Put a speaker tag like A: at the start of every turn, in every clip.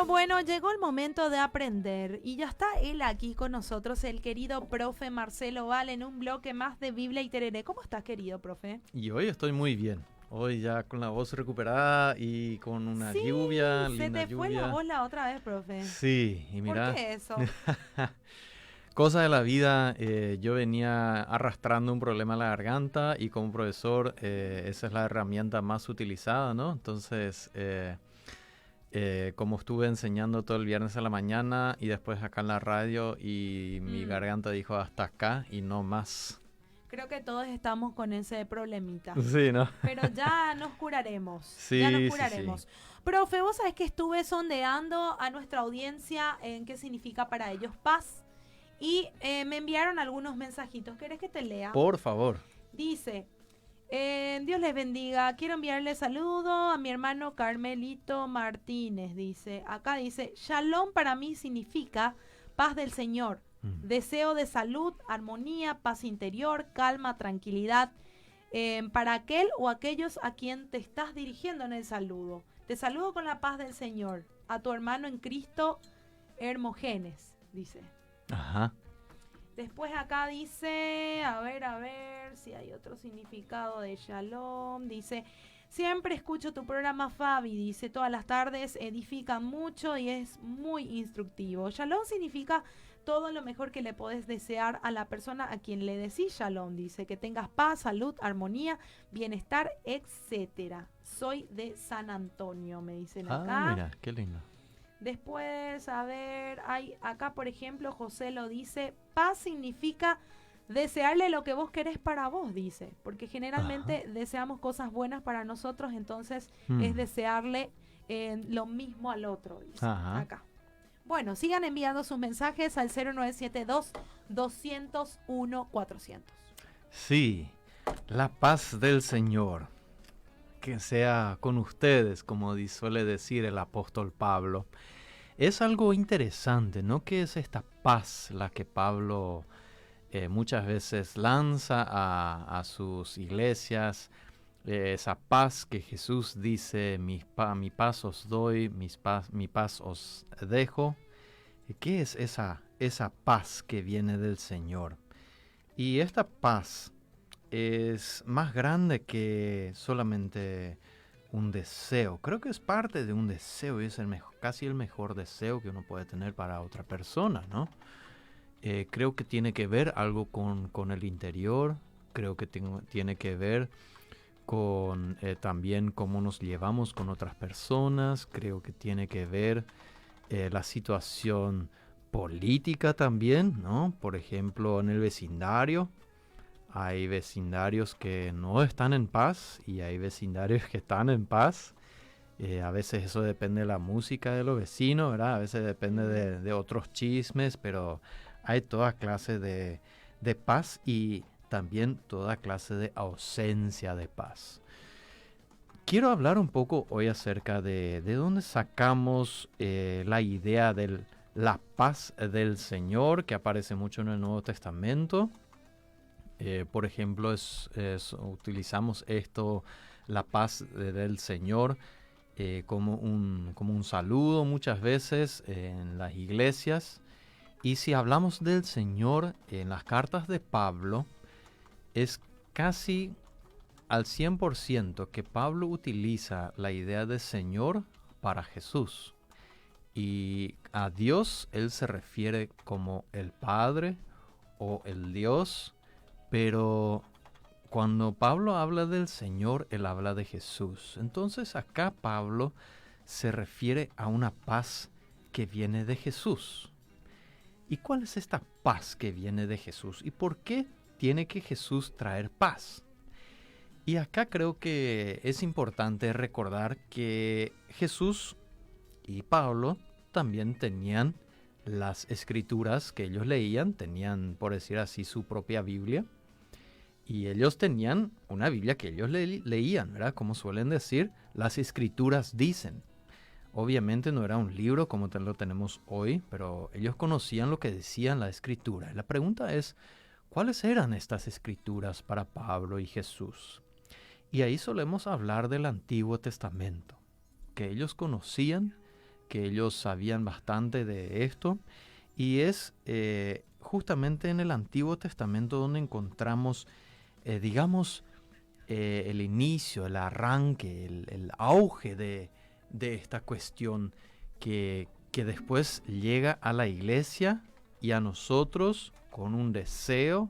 A: Bueno, llegó el momento de aprender y ya está él aquí con nosotros, el querido profe Marcelo Val, en un bloque más de Biblia y Tereré. ¿Cómo estás, querido profe?
B: Y hoy estoy muy bien. Hoy ya con la voz recuperada y con una
A: Sí,
B: lluvia,
A: se
B: linda
A: te fue la
B: lluvia.
A: voz la otra vez, profe.
B: Sí, y
A: ¿Por
B: mira,
A: qué eso?
B: cosa de la vida, yo venía arrastrando un problema en la garganta y como profesor esa es la herramienta más utilizada, ¿no? Entonces, como estuve enseñando todo el viernes a la mañana y después acá en la radio y mi garganta dijo hasta acá y no más.
A: Creo que todos estamos con ese problemita.
B: Sí, ¿no?
A: Pero ya nos curaremos. Ya nos
B: Sí, sí, sí.
A: curaremos. Profe, vos sabés que estuve sondeando a nuestra audiencia en qué significa para ellos paz. Y me enviaron algunos mensajitos. ¿Querés que te lea?
B: Por favor.
A: Dice, Dios les bendiga. Quiero enviarle saludo a mi hermano Carmelito Martínez. Dice, acá dice, Shalom para mí significa paz del Señor. Deseo de salud, armonía, paz interior, calma, tranquilidad. Para aquel o aquellos a quien te estás dirigiendo en el saludo. Te saludo con la paz del Señor. A tu hermano en Cristo, Hermogenes, dice.
B: Ajá.
A: Después acá dice, a ver si hay otro significado de Shalom. Dice, siempre escucho tu programa, Fabi. Dice, todas las tardes edifican mucho y es muy instructivo. Shalom significa todo lo mejor que le podés desear a la persona a quien le decís Shalom. Dice, que tengas paz, salud, armonía, bienestar, etcétera. Soy de San Antonio, me dicen acá.
B: Mira, qué lindo.
A: Después, a ver, hay acá, por ejemplo, José lo dice, paz significa desearle lo que vos querés para vos, dice, porque generalmente deseamos cosas buenas para nosotros, entonces es desearle lo mismo al otro, dice, acá. Bueno, sigan enviando sus mensajes al 0972-201-400.
B: Sí, la paz del Señor, que sea con ustedes, como suele decir el apóstol Pablo. Es algo interesante, ¿no? ¿Qué es esta paz la que Pablo muchas veces lanza a sus iglesias? Esa paz que Jesús dice, mi paz os doy, mi paz os dejo. ¿Qué es esa paz que viene del Señor? Y esta paz es más grande que solamente un deseo. Creo que es parte de un deseo y es casi el mejor deseo que uno puede tener para otra persona, ¿no? Creo que tiene que ver algo con el interior. Creo que tiene que ver con también cómo nos llevamos con otras personas. Creo que tiene que ver la situación política también, ¿no? Por ejemplo, en el vecindario. Hay vecindarios que no están en paz y hay vecindarios que están en paz. A veces eso depende de la música de los vecinos, ¿verdad? A veces depende de otros chismes, pero hay toda clase de paz y también toda clase de ausencia de paz. Quiero hablar un poco hoy acerca de dónde sacamos la idea de la paz del Señor, que aparece mucho en el Nuevo Testamento. Por ejemplo, utilizamos esto, la paz del Señor, como un saludo muchas veces en las iglesias. Y si hablamos del Señor en las cartas de Pablo, es casi al 100% que Pablo utiliza la idea de Señor para Jesús. Y a Dios él se refiere como el Padre o el Dios. Pero cuando Pablo habla del Señor, él habla de Jesús. Entonces acá Pablo se refiere a una paz que viene de Jesús. ¿Y cuál es esta paz que viene de Jesús? ¿Y por qué tiene que Jesús traer paz? Y acá creo que es importante recordar que Jesús y Pablo también tenían las escrituras que ellos leían, tenían, por decir así, su propia Biblia. Y ellos tenían una Biblia que ellos leían, ¿verdad? Como suelen decir, las escrituras dicen. Obviamente no era un libro como lo tenemos hoy, pero ellos conocían lo que decían la escritura. Y la pregunta es, ¿cuáles eran estas escrituras para Pablo y Jesús? Y ahí solemos hablar del Antiguo Testamento, que ellos conocían, que ellos sabían bastante de esto, y es justamente en el Antiguo Testamento donde encontramos, digamos, el inicio, el arranque, el auge de esta cuestión que después llega a la iglesia y a nosotros con un deseo.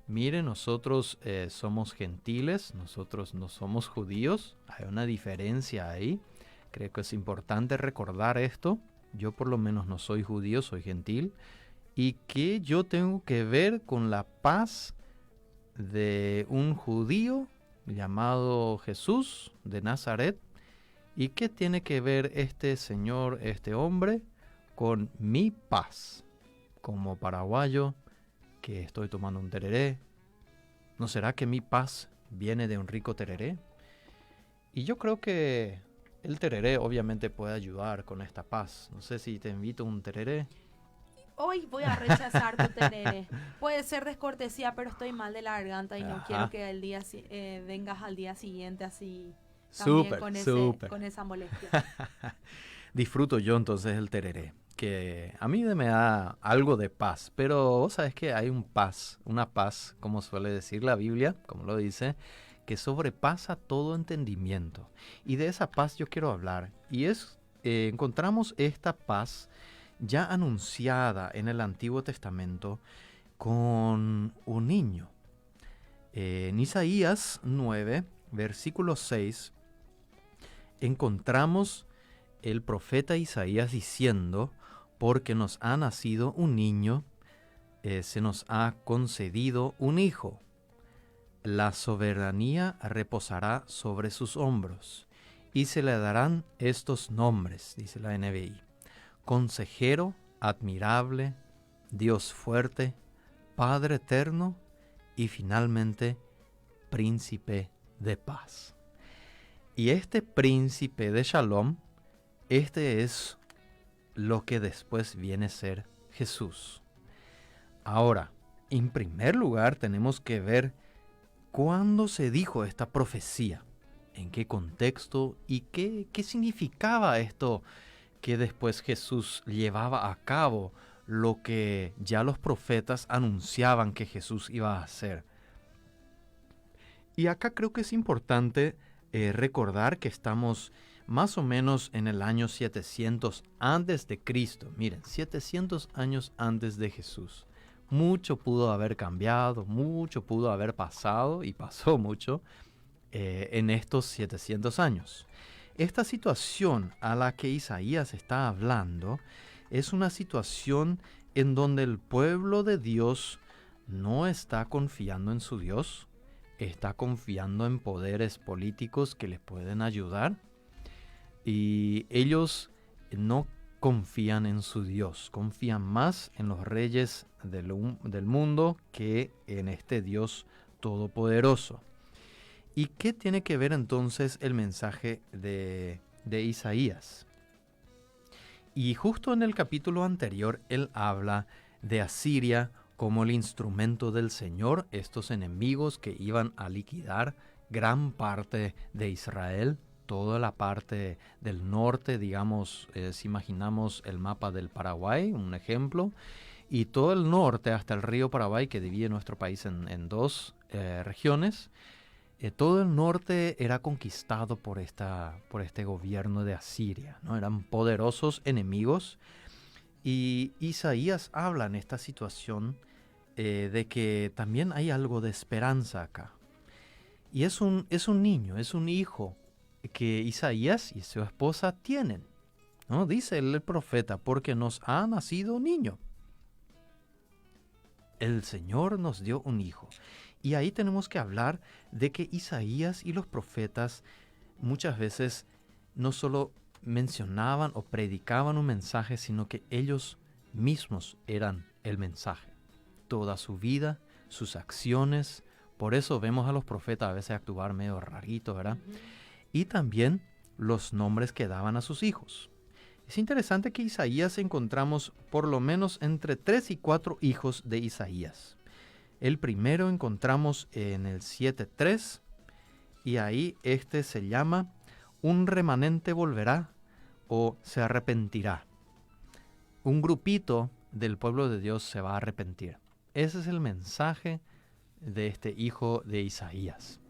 B: Miren, nosotros somos gentiles, nosotros no somos judíos, hay una diferencia ahí. Creo que es importante recordar esto. Yo por lo menos no soy judío, soy gentil. Y que yo tengo que ver con la paz de un judío llamado Jesús de Nazaret. ¿Y qué tiene que ver este señor, este hombre, con mi paz? Como paraguayo, que estoy tomando un tereré, ¿no será que mi paz viene de un rico tereré? Y yo creo que el tereré obviamente puede ayudar con esta paz. No sé si te invito a un tereré.
A: Hoy voy a rechazar tu tereré. Puede ser descortesía, pero estoy mal de la garganta y no quiero que el día vengas al día siguiente así también con esa molestia.
B: Disfruto yo entonces el tereré, que a mí me da algo de paz, pero vos sabés que hay una paz, como suele decir la Biblia, como lo dice, que sobrepasa todo entendimiento. Y de esa paz yo quiero hablar. Y encontramos esta paz ya anunciada en el Antiguo Testamento con un niño. En Isaías 9, versículo 6, encontramos el profeta Isaías diciendo: porque nos ha nacido un niño, se nos ha concedido un hijo. La soberanía reposará sobre sus hombros, y se le darán estos nombres, dice la NBI: Consejero admirable, Dios fuerte, Padre eterno y finalmente Príncipe de paz. Y este Príncipe de Shalom, este es lo que después viene a ser Jesús. Ahora, en primer lugar tenemos que ver cuándo se dijo esta profecía, en qué contexto y qué significaba esto que después Jesús llevaba a cabo, lo que ya los profetas anunciaban que Jesús iba a hacer. Y acá creo que es importante recordar que estamos más o menos en el año 700 antes de Cristo. Miren, 700 años antes de Jesús. Mucho pudo haber cambiado, mucho pudo haber pasado, y pasó mucho en estos 700 años. Esta situación a la que Isaías está hablando es una situación en donde el pueblo de Dios no está confiando en su Dios, está confiando en poderes políticos que les pueden ayudar, y ellos no confían en su Dios, confían más en los reyes del mundo que en este Dios todopoderoso. ¿Y qué tiene que ver entonces el mensaje de Isaías? Y justo en el capítulo anterior él habla de Asiria como el instrumento del Señor, estos enemigos que iban a liquidar gran parte de Israel, toda la parte del norte, digamos, si imaginamos el mapa del Paraguay, un ejemplo, y todo el norte hasta el río Paraguay, que divide nuestro país en dos regiones. Todo el norte era conquistado por este gobierno de Asiria, ¿no? Eran poderosos enemigos, y Isaías habla en esta situación de que también hay algo de esperanza acá. Y es un niño, es un hijo que Isaías y su esposa tienen, ¿no? Dice el profeta: porque nos ha nacido un niño. El Señor nos dio un hijo. Y ahí tenemos que hablar de que Isaías y los profetas muchas veces no solo mencionaban o predicaban un mensaje, sino que ellos mismos eran el mensaje. Toda su vida, sus acciones. Por eso vemos a los profetas a veces actuar medio rarito, ¿verdad? Y también los nombres que daban a sus hijos. Es interesante que Isaías encontramos por lo menos entre 3 y 4 hijos de Isaías. El primero encontramos en el 7:3, y ahí se llama: un remanente volverá, o se arrepentirá. Un grupito del pueblo de Dios se va a arrepentir. Ese es el mensaje de este hijo de Isaías.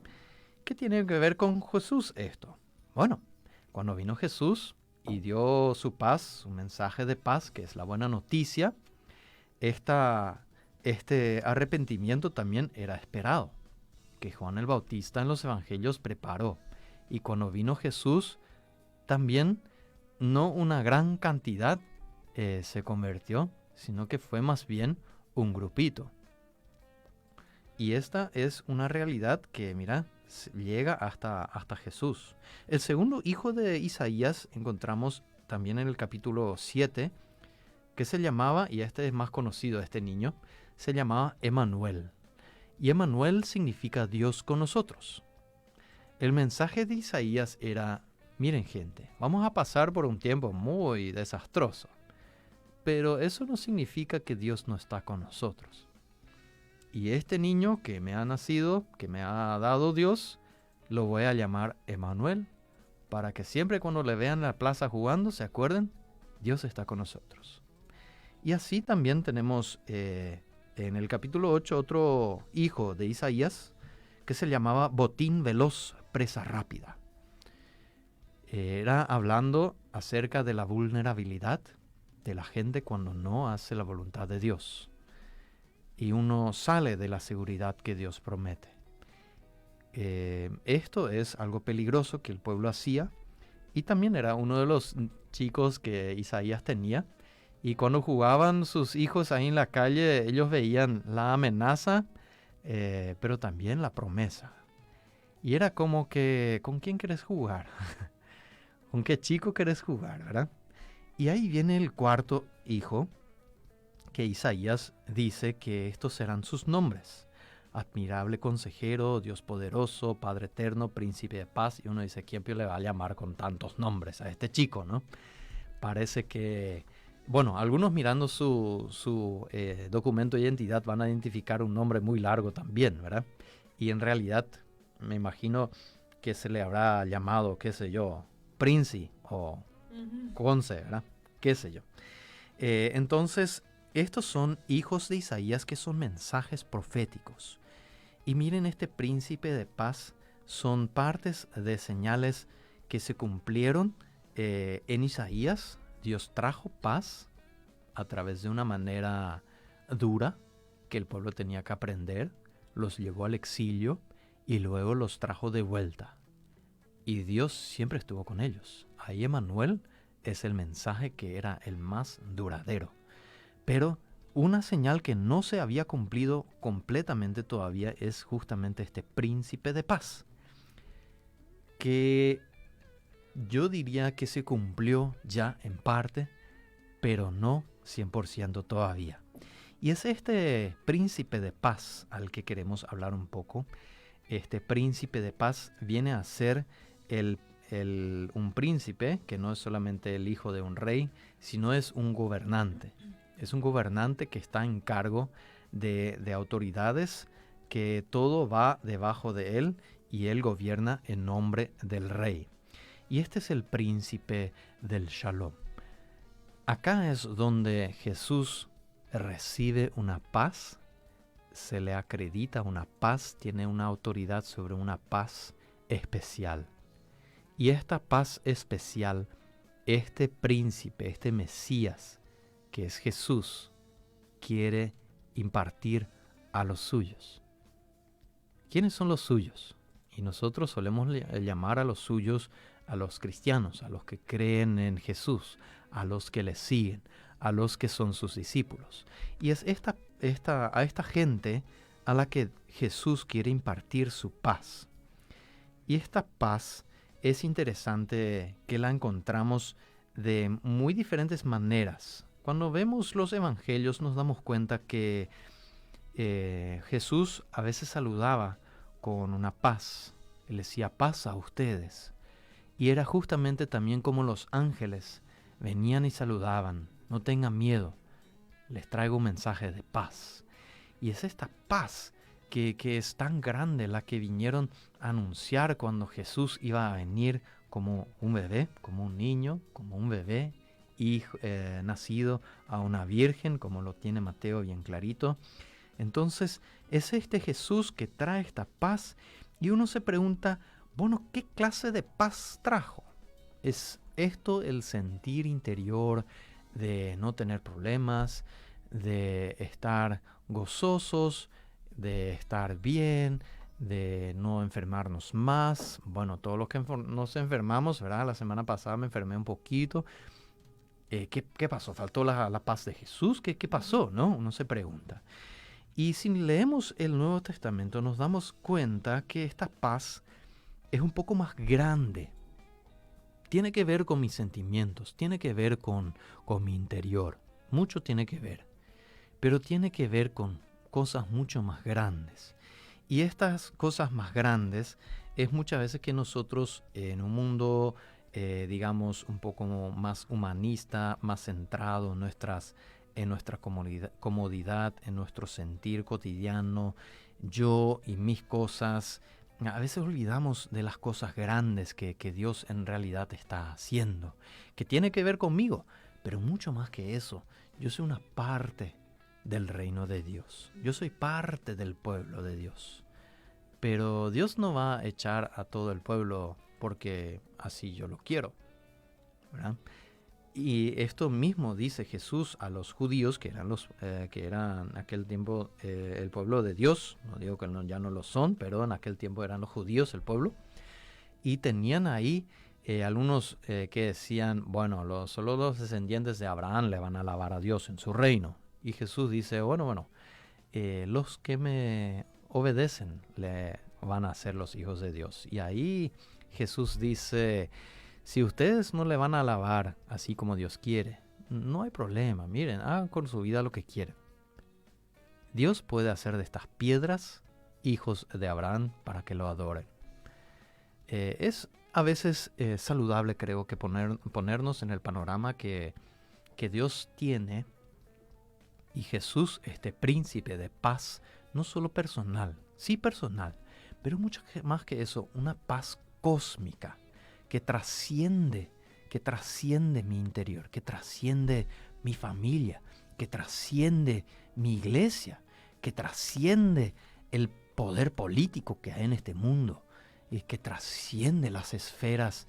B: ¿Qué tiene que ver con Jesús esto? Bueno, cuando vino Jesús y dio su paz, su mensaje de paz, que es la buena noticia, este arrepentimiento también era esperado, que Juan el Bautista en los evangelios preparó. Y cuando vino Jesús, también no una gran cantidad se convirtió, sino que fue más bien un grupito. Y esta es una realidad que, mira, llega hasta Jesús. El segundo hijo de Isaías encontramos también en el capítulo 7, que se llamaba, y este es más conocido, este niño, se llamaba Emanuel. Y Emanuel significa Dios con nosotros. El mensaje de Isaías era, miren gente, vamos a pasar por un tiempo muy desastroso, pero eso no significa que Dios no está con nosotros. Y este niño que me ha nacido, que me ha dado Dios, lo voy a llamar Emanuel, para que siempre cuando le vean en la plaza jugando, se acuerden, Dios está con nosotros. Y así también tenemos en el capítulo 8 otro hijo de Isaías, que se llamaba Botín Veloz, presa rápida. Era hablando acerca de la vulnerabilidad de la gente cuando no hace la voluntad de Dios. Y uno sale de la seguridad que Dios promete. Esto es algo peligroso que el pueblo hacía, y también era uno de los chicos que Isaías tenía, y cuando jugaban sus hijos ahí en la calle, ellos veían la amenaza, pero también la promesa. Y era como que, ¿con quién querés jugar? ¿Con qué chico querés jugar, verdad? Y ahí viene el cuarto hijo, que Isaías dice que estos serán sus nombres: admirable consejero, Dios poderoso, Padre eterno, príncipe de paz. Y uno dice, ¿quién le va a llamar con tantos nombres a este chico, no? Parece que, bueno, algunos mirando su documento de identidad van a identificar un nombre muy largo también, ¿verdad? Y en realidad me imagino que se le habrá llamado, qué sé yo, Princi o Conce, ¿verdad? Qué sé yo. Entonces, estos son hijos de Isaías que son mensajes proféticos. Y miren, este príncipe de paz son partes de señales que se cumplieron en Isaías. Dios trajo paz a través de una manera dura que el pueblo tenía que aprender. Los llevó al exilio y luego los trajo de vuelta. Y Dios siempre estuvo con ellos. Ahí Emanuel es el mensaje que era el más duradero. Pero una señal que no se había cumplido completamente todavía es justamente este príncipe de paz, que yo diría que se cumplió ya en parte, pero no 100% todavía. Y es este príncipe de paz al que queremos hablar un poco. Este príncipe de paz viene a ser un príncipe que no es solamente el hijo de un rey, sino es un gobernante. Es un gobernante que está en cargo de autoridades, que todo va debajo de él y él gobierna en nombre del rey. Y este es el príncipe del Shalom. Acá es donde Jesús recibe una paz, se le acredita una paz, tiene una autoridad sobre una paz especial. Y esta paz especial, este príncipe, este Mesías, que es Jesús, quiere impartir a los suyos. ¿Quiénes son los suyos? Y nosotros solemos llamar a los suyos a los cristianos, a los que creen en Jesús, a los que le siguen, a los que son sus discípulos. Y es a esta gente a la que Jesús quiere impartir su paz. Y esta paz es interesante que la encontramos de muy diferentes maneras. Cuando vemos los evangelios nos damos cuenta que Jesús a veces saludaba con una paz. Él decía, paz a ustedes. Y era justamente también como los ángeles venían y saludaban. No tengan miedo, les traigo un mensaje de paz. Y es esta paz que es tan grande la que vinieron a anunciar cuando Jesús iba a venir como un bebé, como un niño, como un bebé, nacido a una virgen, como lo tiene Mateo bien clarito. Entonces es este Jesús que trae esta paz y uno se pregunta, bueno, ¿qué clase de paz trajo? ¿Es esto el sentir interior de no tener problemas, de estar gozosos, de estar bien, de no enfermarnos más? Bueno, todos los que nos enfermamos, ¿verdad? La semana pasada me enfermé un poquito. ¿Qué pasó? ¿Faltó la paz de Jesús? ¿Qué pasó? ¿No? Uno se pregunta. Y si leemos el Nuevo Testamento nos damos cuenta que esta paz es un poco más grande. Tiene que ver con mis sentimientos, tiene que ver con mi interior. Mucho tiene que ver. Pero tiene que ver con cosas mucho más grandes. Y estas cosas más grandes es muchas veces que nosotros en un mundo, digamos, un poco más humanista, más centrado en nuestra comodidad, en nuestro sentir cotidiano, yo y mis cosas, a veces olvidamos de las cosas grandes que Dios en realidad está haciendo, que tiene que ver conmigo, pero mucho más que eso. Yo soy una parte del reino de Dios. Yo soy parte del pueblo de Dios. Pero Dios no va a echar a todo el pueblo porque así yo lo quiero, ¿verdad? Y esto mismo dice Jesús a los judíos, que eran en aquel tiempo el pueblo de Dios. No digo que ya no lo son, pero en aquel tiempo eran los judíos el pueblo. Y tenían ahí algunos que decían, bueno, solo los descendientes de Abraham le van a alabar a Dios en su reino. Y Jesús dice, bueno, los que me obedecen le van a ser los hijos de Dios. Y ahí Jesús dice, si ustedes no le van a alabar así como Dios quiere, no hay problema, miren, hagan con su vida lo que quieren. Dios puede hacer de estas piedras hijos de Abraham para que lo adoren. Es a veces saludable, creo, que ponernos en el panorama que Dios tiene y Jesús, este príncipe de paz, no solo personal, sí personal, pero mucho más que eso, una paz cósmica que trasciende mi interior, que trasciende mi familia, que trasciende mi iglesia, que trasciende el poder político que hay en este mundo y que trasciende las esferas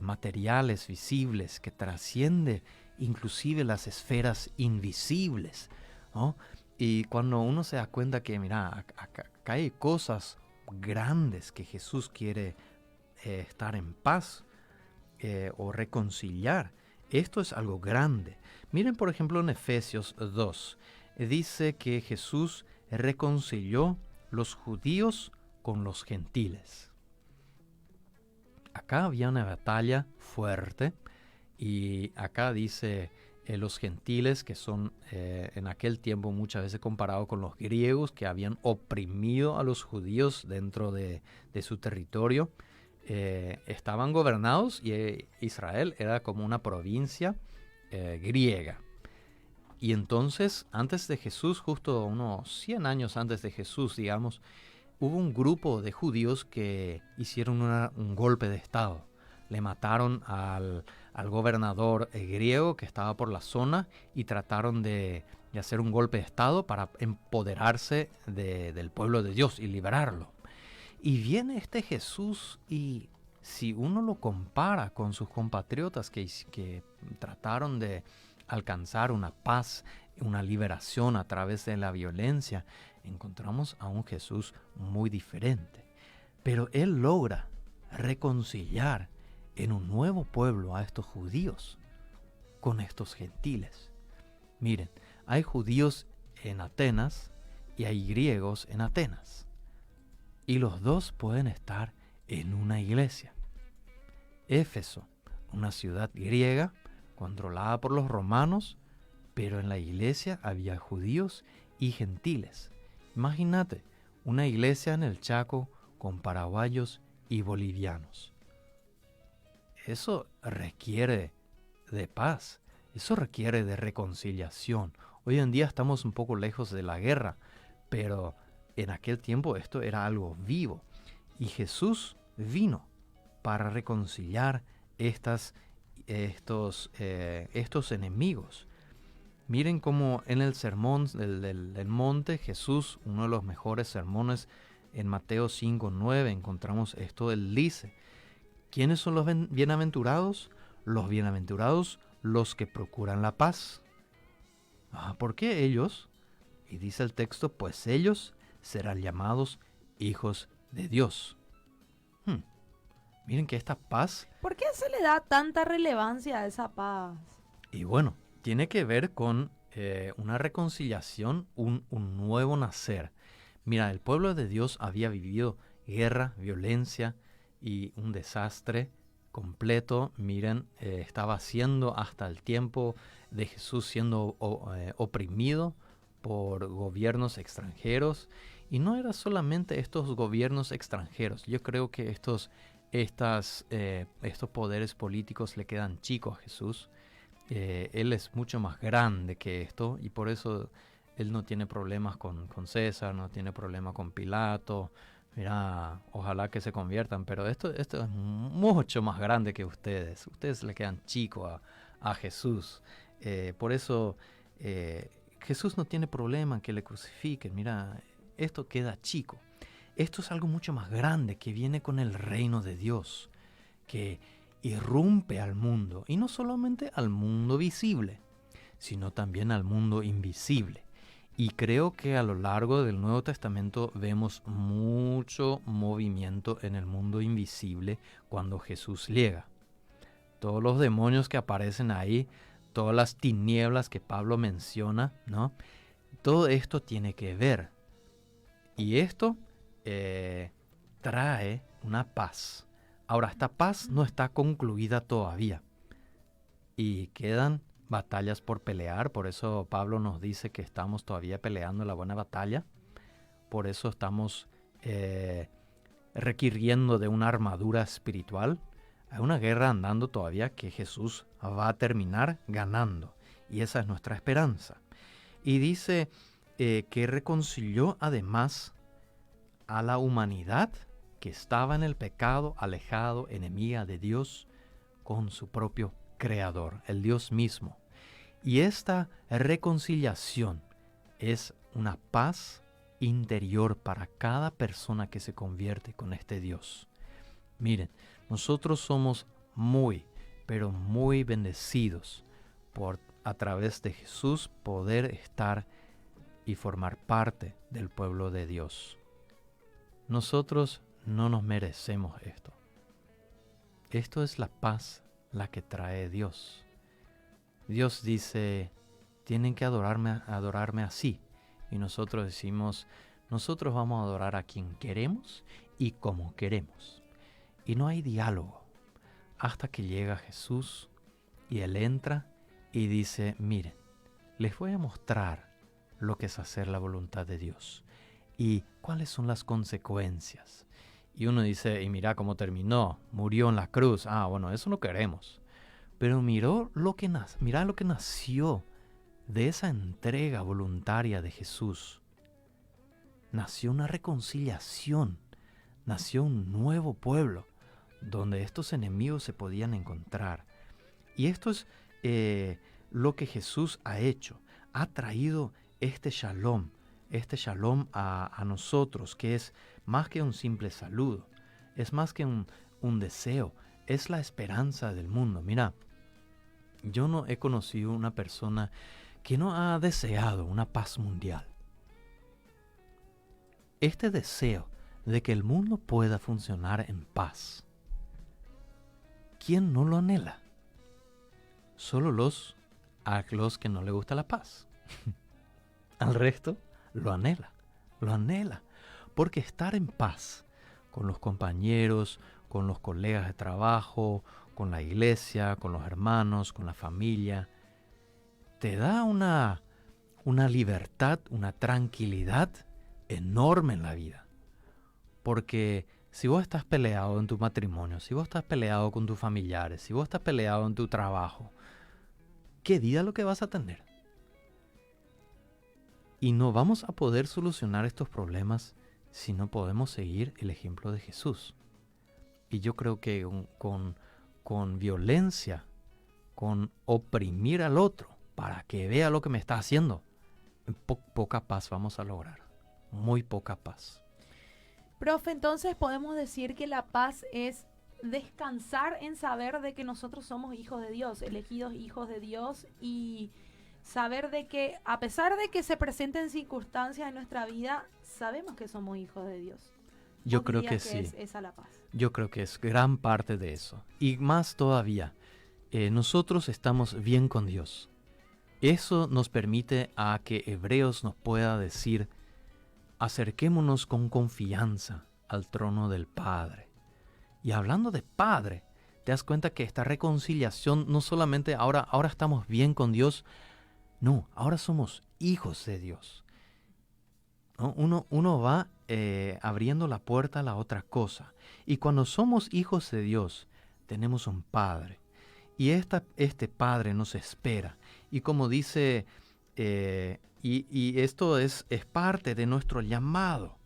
B: materiales, visibles, que trasciende inclusive las esferas invisibles, ¿no? Y cuando uno se da cuenta que, mira, acá hay cosas grandes que Jesús quiere estar en paz o reconciliar, esto es algo grande. Miren, por ejemplo, en Efesios 2, dice que Jesús reconcilió los judíos con los gentiles. Acá había una batalla fuerte y acá dice los gentiles, que son en aquel tiempo muchas veces comparados con los griegos que habían oprimido a los judíos dentro de su territorio, estaban gobernados y Israel era como una provincia griega. Y entonces, antes de Jesús, justo unos 100 años antes de Jesús, digamos, hubo un grupo de judíos que hicieron un golpe de estado. Le mataron al gobernador griego que estaba por la zona y trataron de hacer un golpe de estado para empoderarse del pueblo de Dios y liberarlo. Y viene este Jesús y si uno lo compara con sus compatriotas que trataron de alcanzar una paz, una liberación a través de la violencia, encontramos a un Jesús muy diferente. Pero Él logra reconciliar en un nuevo pueblo a estos judíos con estos gentiles. Miren, hay judíos en Atenas y hay griegos en Atenas. Y los dos pueden estar en una iglesia. Éfeso, una ciudad griega controlada por los romanos, pero en la iglesia había judíos y gentiles. Imagínate, una iglesia en el Chaco con paraguayos y bolivianos. Eso requiere de paz, eso requiere de reconciliación. Hoy en día estamos un poco lejos de la guerra, pero en aquel tiempo esto era algo vivo. Y Jesús vino para reconciliar estos enemigos. Miren cómo en el sermón del monte, Jesús, uno de los mejores sermones en Mateo 5:9, encontramos esto. Él dice, ¿quiénes son los bienaventurados? Los bienaventurados, los que procuran la paz. ¿Por qué ellos? Y dice el texto, pues ellos serán llamados hijos de Dios. Miren que esta paz...
A: ¿Por qué se le da tanta relevancia a esa paz?
B: Y bueno, tiene que ver con una reconciliación, un nuevo nacer. Mira, el pueblo de Dios había vivido guerra, violencia y un desastre completo. Miren, estaba siendo hasta el tiempo de Jesús siendo oprimido por gobiernos extranjeros. Y no era solamente estos gobiernos extranjeros. Yo creo que estos poderes políticos le quedan chicos a Jesús. Él es mucho más grande que esto y por eso él no tiene problemas con César, no tiene problemas con Pilato. Mira, ojalá que se conviertan, pero esto es mucho más grande que ustedes. Ustedes le quedan chicos a Jesús. Por eso Jesús no tiene problema en que le crucifiquen. Mira, esto queda chico. Esto es algo mucho más grande que viene con el reino de Dios, que irrumpe al mundo, y no solamente al mundo visible, sino también al mundo invisible. Y creo que a lo largo del Nuevo Testamento vemos mucho movimiento en el mundo invisible cuando Jesús llega. Todos los demonios que aparecen ahí, todas las tinieblas que Pablo menciona, ¿no? Todo esto tiene que ver. Y esto trae una paz. Ahora, esta paz no está concluida todavía. Y quedan batallas por pelear. Por eso Pablo nos dice que estamos todavía peleando la buena batalla. Por eso estamos requiriendo de una armadura espiritual. Hay una guerra andando todavía que Jesús va a terminar ganando. Y esa es nuestra esperanza. Y dice que reconcilió además a la humanidad que estaba en el pecado, alejado, enemiga de Dios, con su propio Creador, el Dios mismo. Y esta reconciliación es una paz interior para cada persona que se convierte con este Dios. Miren, nosotros somos muy, pero muy bendecidos por a través de Jesús poder estar y formar parte del pueblo de Dios. Nosotros no nos merecemos esto. Esto es la paz la que trae Dios. Dios dice, tienen que adorarme así. Y nosotros decimos, nosotros vamos a adorar a quien queremos y como queremos. Y no hay diálogo hasta que llega Jesús y Él entra y dice, miren, les voy a mostrar lo que es hacer la voluntad de Dios y cuáles son las consecuencias. Y uno dice, y mira cómo terminó, murió en la cruz. Bueno, eso no queremos. Pero mira lo que nació de esa entrega voluntaria de Jesús. Nació una reconciliación, nació un nuevo pueblo donde estos enemigos se podían encontrar. Y esto es lo que Jesús ha hecho. Ha traído este shalom a nosotros, que es más que un simple saludo, es más que un deseo, es la esperanza del mundo. Mira, yo no he conocido una persona que no ha deseado una paz mundial. Este deseo de que el mundo pueda funcionar en paz, ¿quién no lo anhela? Solo a los que no les gusta la paz. Al resto lo anhela, porque estar en paz con los compañeros, con los colegas de trabajo, con la iglesia, con los hermanos, con la familia, te da una libertad, una tranquilidad enorme en la vida. Porque si vos estás peleado en tu matrimonio, si vos estás peleado con tus familiares, si vos estás peleado en tu trabajo, ¿qué vida lo que vas a tener? Y no vamos a poder solucionar estos problemas si no podemos seguir el ejemplo de Jesús. Y yo creo que con violencia, con oprimir al otro para que vea lo que me está haciendo, poca paz vamos a lograr. Muy poca paz.
A: Profe, entonces podemos decir que la paz es descansar en saber de que nosotros somos hijos de Dios, elegidos hijos de Dios, y saber de que a pesar de que se presenten circunstancias en nuestra vida, sabemos que somos hijos de Dios.
B: Yo creo que sí.
A: Es esa la paz.
B: Yo creo que es gran parte de eso. Y más todavía, nosotros estamos bien con Dios. Eso nos permite a que Hebreos nos pueda decir: acerquémonos con confianza al trono del Padre. Y hablando de Padre, te das cuenta que esta reconciliación no solamente ahora estamos bien con Dios, no, ahora somos hijos de Dios, ¿no? Uno va abriendo la puerta a la otra cosa. Y cuando somos hijos de Dios, tenemos un Padre. Y este Padre nos espera. Y como dice, y esto es parte de nuestro llamado.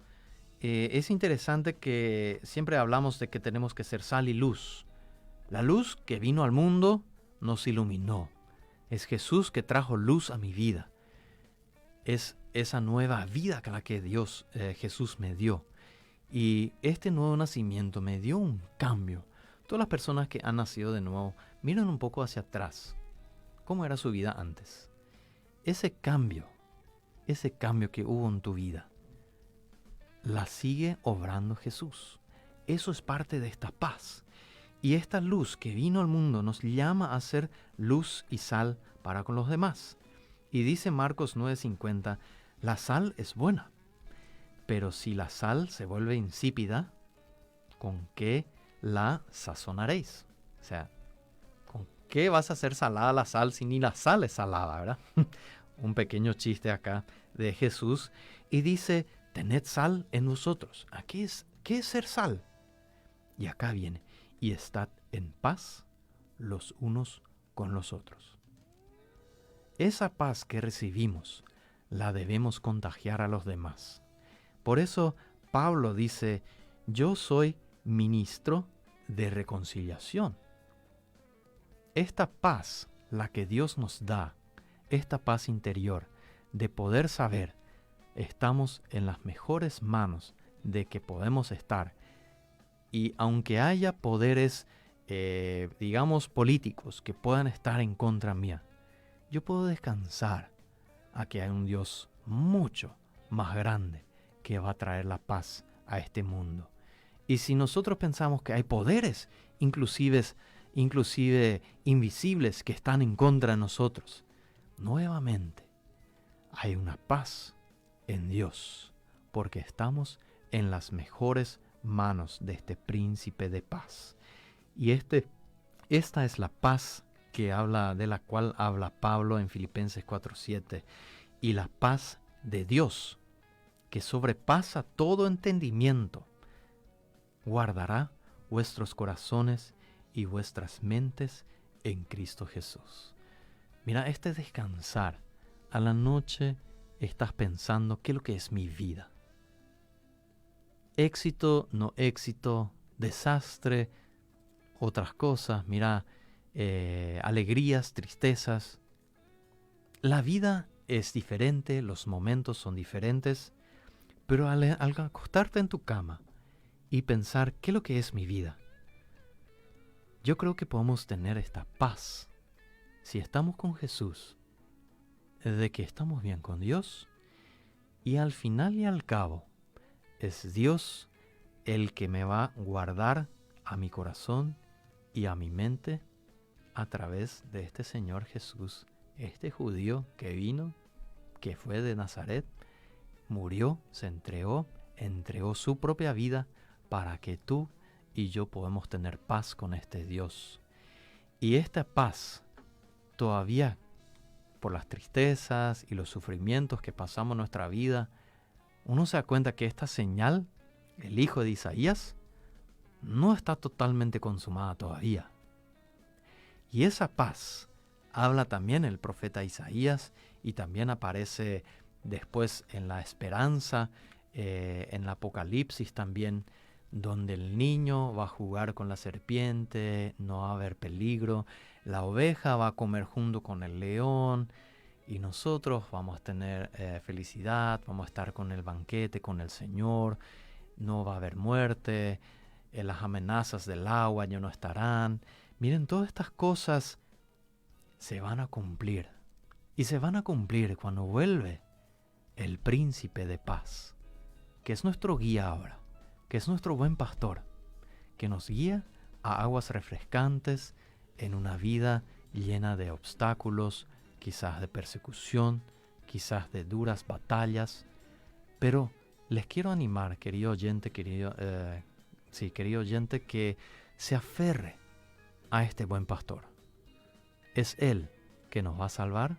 B: Es interesante que siempre hablamos de que tenemos que ser sal y luz. La luz que vino al mundo nos iluminó. Es Jesús que trajo luz a mi vida. Es esa nueva vida que la que Jesús me dio. Y este nuevo nacimiento me dio un cambio. Todas las personas que han nacido de nuevo, miren un poco hacia atrás. ¿Cómo era su vida antes? Ese cambio que hubo en tu vida, la sigue obrando Jesús. Eso es parte de esta paz. Y esta luz que vino al mundo nos llama a ser luz y sal para con los demás. Y dice Marcos 9:50, la sal es buena, pero si la sal se vuelve insípida, ¿con qué la sazonaréis? O sea, ¿con qué vas a hacer salada la sal si ni la sal es salada, verdad? Un pequeño chiste acá de Jesús. Y dice, tened sal en vosotros. ¿Qué es ser sal? Y acá viene, y estad en paz los unos con los otros. Esa paz que recibimos la debemos contagiar a los demás. Por eso Pablo dice, yo soy ministro de reconciliación. Esta paz, la que Dios nos da, esta paz interior de poder saber, estamos en las mejores manos de que podemos estar. Y aunque haya poderes, digamos, políticos que puedan estar en contra mía, yo puedo descansar a que hay un Dios mucho más grande que va a traer la paz a este mundo. Y si nosotros pensamos que hay poderes, inclusive invisibles, que están en contra de nosotros, nuevamente hay una paz en Dios, porque estamos en las mejores manos de este príncipe de paz. Y esta es la paz de la cual habla Pablo en Filipenses 4:7, y la paz de Dios, que sobrepasa todo entendimiento, guardará vuestros corazones y vuestras mentes en Cristo Jesús. Mira, este descansar. A la noche estás pensando, ¿qué es lo que es mi vida? Éxito, no éxito, desastre, otras cosas, mira, alegrías, tristezas. La vida es diferente, los momentos son diferentes, pero al acostarte en tu cama y pensar, ¿qué es lo que es mi vida? Yo creo que podemos tener esta paz si estamos con Jesús, de que estamos bien con Dios, y al final y al cabo es Dios el que me va a guardar a mi corazón y a mi mente a través de este Señor Jesús, este judío que vino, que fue de Nazaret, murió, se entregó su propia vida para que tú y yo podamos tener paz con este Dios. Y esta paz, todavía por las tristezas y los sufrimientos que pasamos en nuestra vida, uno se da cuenta que esta señal, el hijo de Isaías, no está totalmente consumada todavía. Y esa paz habla también el profeta Isaías, y también aparece después en la esperanza, en el Apocalipsis también, donde el niño va a jugar con la serpiente, no va a haber peligro, la oveja va a comer junto con el león y nosotros vamos a tener felicidad, vamos a estar con el banquete, con el Señor, no va a haber muerte, las amenazas del agua ya no estarán. Miren, todas estas cosas se van a cumplir y se van a cumplir cuando vuelve el príncipe de paz, que es nuestro guía ahora, que es nuestro buen pastor, que nos guía a aguas refrescantes en una vida llena de obstáculos, quizás de persecución, quizás de duras batallas. Pero les quiero animar, querido oyente, querido oyente, que se aferre a este buen pastor. Es Él que nos va a salvar,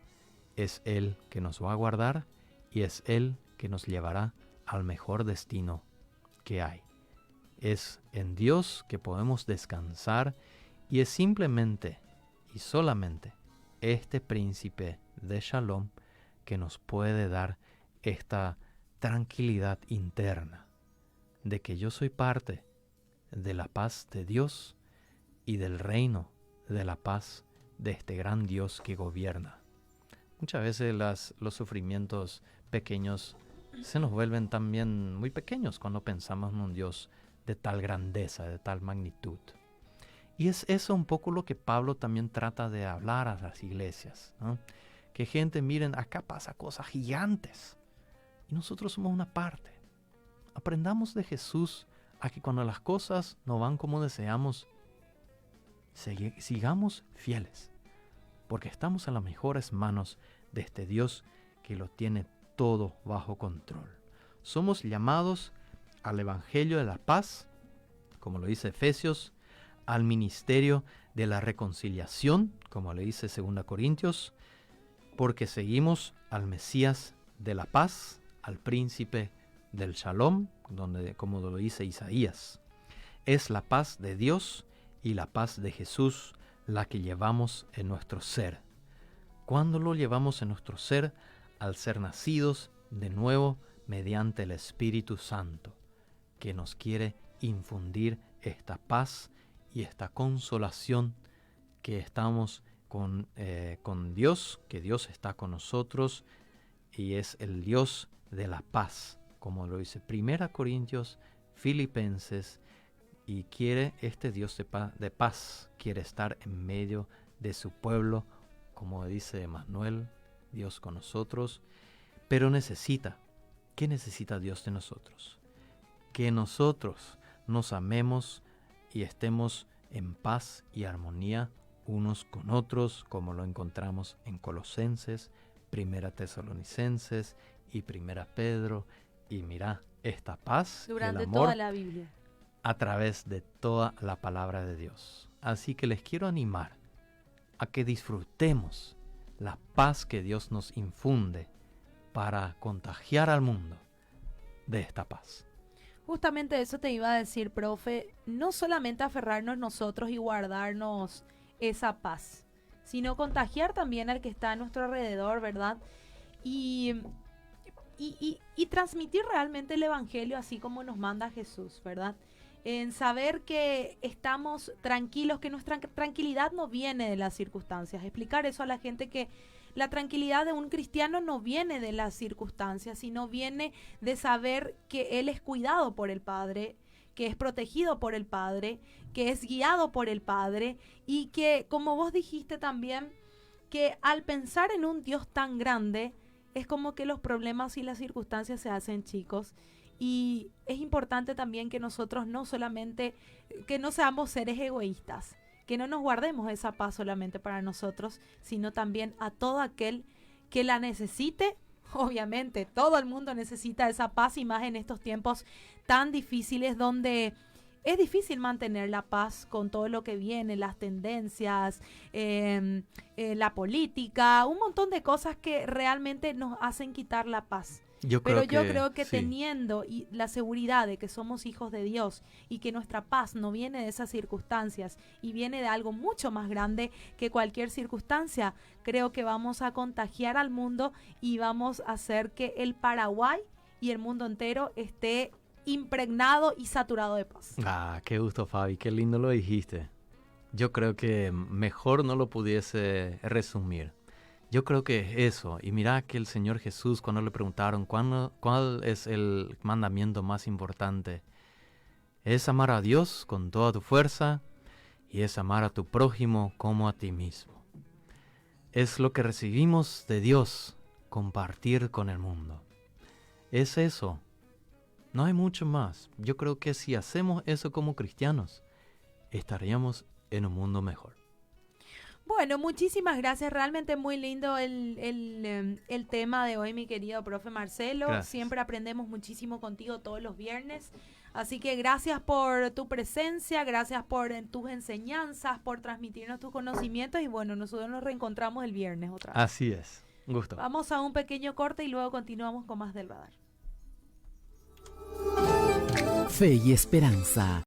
B: es Él que nos va a guardar y es Él que nos llevará al mejor destino que hay. Es en Dios que podemos descansar y es simplemente y solamente este príncipe de Shalom que nos puede dar esta tranquilidad interna de que yo soy parte de la paz de Dios y del reino de la paz de este gran Dios que gobierna. Muchas veces los sufrimientos pequeños se nos vuelven también muy pequeños cuando pensamos en un Dios de tal grandeza, de tal magnitud. Y es eso un poco lo que Pablo también trata de hablar a las iglesias, ¿no? Que gente, miren, acá pasa cosas gigantes y nosotros somos una parte. Aprendamos de Jesús a que cuando las cosas no van como deseamos, sigamos fieles, porque estamos en las mejores manos de este Dios que lo tiene todo bajo control. Somos llamados al Evangelio de la paz, como lo dice Efesios, al ministerio de la reconciliación, como le dice 2 Corintios, porque seguimos al Mesías de la paz, al príncipe del Shalom, donde, como lo dice Isaías, es la paz de Dios y la paz de Jesús la que llevamos en nuestro ser. ¿Cuándo lo llevamos en nuestro ser? Al ser nacidos de nuevo mediante el Espíritu Santo, que nos quiere infundir esta paz y esta consolación, que estamos con Dios, que Dios está con nosotros y es el Dios de la paz, como lo dice 1 Corintios, Filipenses, y quiere este Dios de paz, quiere estar en medio de su pueblo, como dice Emmanuel, Dios con nosotros, pero ¿qué necesita Dios de nosotros? Que nosotros nos amemos y estemos en paz y armonía unos con otros, como lo encontramos en Colosenses, 1 Tesalonicenses y 1 Pedro. Y mira, esta paz
A: durante
B: y el amor
A: toda la Biblia,
B: a través de toda la palabra de Dios. Así que les quiero animar a que disfrutemos la paz que Dios nos infunde para contagiar al mundo de esta paz.
A: Justamente eso te iba a decir, profe, no solamente aferrarnos nosotros y guardarnos esa paz, sino contagiar también al que está a nuestro alrededor, ¿verdad? Y transmitir realmente el Evangelio así como nos manda Jesús, ¿verdad? En saber que estamos tranquilos, que nuestra tranquilidad no viene de las circunstancias. Explicar eso a la gente, que la tranquilidad de un cristiano no viene de las circunstancias, sino viene de saber que él es cuidado por el Padre, que es protegido por el Padre, que es guiado por el Padre y que, como vos dijiste también, que al pensar en un Dios tan grande, es como que los problemas y las circunstancias se hacen chicos. Y es importante también que nosotros no solamente, que no seamos seres egoístas, que no nos guardemos esa paz solamente para nosotros, sino también a todo aquel que la necesite. Obviamente, todo el mundo necesita esa paz y más en estos tiempos tan difíciles donde es difícil mantener la paz con todo lo que viene, las tendencias, la política, un montón de cosas que realmente nos hacen quitar la paz. Yo creo que sí, teniendo la seguridad de que somos hijos de Dios y que nuestra paz no viene de esas circunstancias y viene de algo mucho más grande que cualquier circunstancia, creo que vamos a contagiar al mundo y vamos a hacer que el Paraguay y el mundo entero esté impregnado y saturado de paz.
B: Ah, qué gusto, Fabi, qué lindo lo dijiste. Yo creo que mejor no lo pudiese resumir. Yo creo que es eso. Y mira que el Señor Jesús, cuando le preguntaron cuál es el mandamiento más importante, es amar a Dios con toda tu fuerza y es amar a tu prójimo como a ti mismo. Es lo que recibimos de Dios, compartir con el mundo. Es eso. No hay mucho más. Yo creo que si hacemos eso como cristianos, estaríamos en un mundo mejor.
A: Bueno, muchísimas gracias. Realmente muy lindo el tema de hoy, mi querido profe Marcelo.
B: Gracias.
A: Siempre aprendemos muchísimo contigo todos los viernes. Así que gracias por tu presencia, gracias por tus enseñanzas, por transmitirnos tus conocimientos. Y bueno, nosotros nos reencontramos el viernes otra vez.
B: Así es. Un gusto.
A: Vamos a un pequeño corte y luego continuamos con más del radar.
C: Fe y esperanza.